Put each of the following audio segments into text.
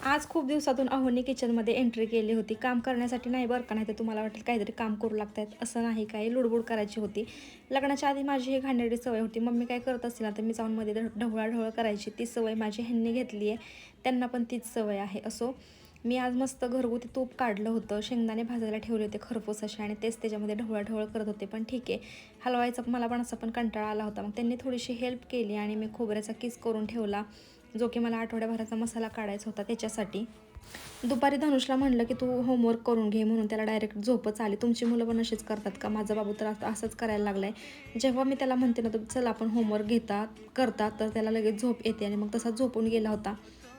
आज खूप दिवसातून अहोनी किचनमध्ये एंट्री केली होती. काम करण्यासाठी नाही बरं का, नाही तर तुम्हाला वाटेल काहीतरी काम करू लागतायत, असं नाही, काही लुडबुड करायची होती. लग्नाच्या आधी माझी ही घाणेरडी सवय होती. मम्मी काय करत असतील ना तर मी जाऊन मध्ये ढवळाढवळ करायची. ती सवय माझी ह्यांनी घेतली आहे, त्यांना पण तीच सवय आहे. असो, मी आज मस्त घरगुती तूप काढलं होतं, शेंगदाणे भाजायला ठेवले होते खरपूस असे, आणि तेच त्याच्यामध्ये ढवळाढवळ करत होते. पण ठीक आहे, हलवायचा मला पण असा पण कंटाळा आला होता. मग त्यांनी थोडीशी हेल्प केली आणि मी खोबऱ्याचा किस करून ठेवला, जो की मला आठवड्याभराचा मसाला काढायचा होता त्याच्यासाठी. दुपारी धनुषला म्हणलं की तू होमवर्क करून घे, म्हणून त्याला डायरेक्ट झोपच आली. तुमची मुलं पण अशीच करतात का? माझा बाबू तर असंच करायला लागलाय. जेव्हा मी त्याला म्हणते ना तर चल आपण होमवर्क करतात, तर त्याला लगेच झोप येते आणि मग तसा झोपून गेला होता.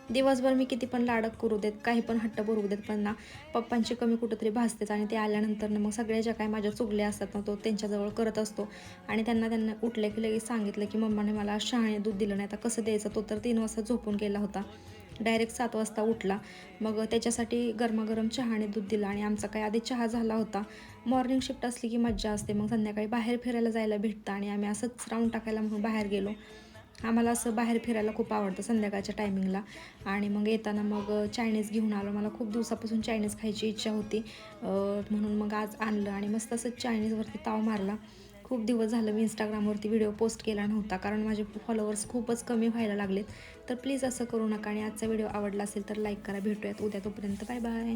दिवसभर मी किती पण लाडक करू देत, काही पण हट्ट भरवू देत, पण ना पप्पांची कमी कुठंतरी भासतेच. आणि ते आल्यानंतर ना मग सगळ्या ज्या काय माझ्या चुगल्या असतात ना तो त्यांच्याजवळ करत असतो. आणि त्यांना उठल्या की लगेच सांगितलं की मम्माने मला शहाणे दूध दिलं नाही, आता कसं द्यायचं. तो तर 3 वाजता झोपून गेला होता, डायरेक्ट 7 वाजता उठला. मग त्याच्यासाठी गरमागरम चहाने दूध दिलं, आणि आमचा काय आधी चहा झाला होता. मॉर्निंग शिफ्ट असली की मज्जा असते, मग संध्याकाळी बाहेर फिरायला जायला भेटतं. आणि आम्ही असंच राऊंड टाकायला म्हणून बाहेर गेलो. आम्हाला असं बाहेर फिरायला खूप आवडतं संध्याकाळच्या टायमिंगला. आणि मग येताना मग चायनीज घेऊन आलो. मला खूप दिवसापासून चायनीज खायची इच्छा होती, म्हणून मग आज आणलं आणि मस्त असं चायनीजवरती ताव मारला. खूप दिवस झालं मी इंस्टाग्रामवरती व्हिडिओ पोस्ट केला नव्हता, कारण माझे फॉलोअर्स खूपच कमी व्हायला लागलेत. तर प्लीज असं करू नका, आणि आजचा व्हिडिओ आवडला असेल तर लाईक करा. भेटूयात उद्या, तोपर्यंत बाय बाय.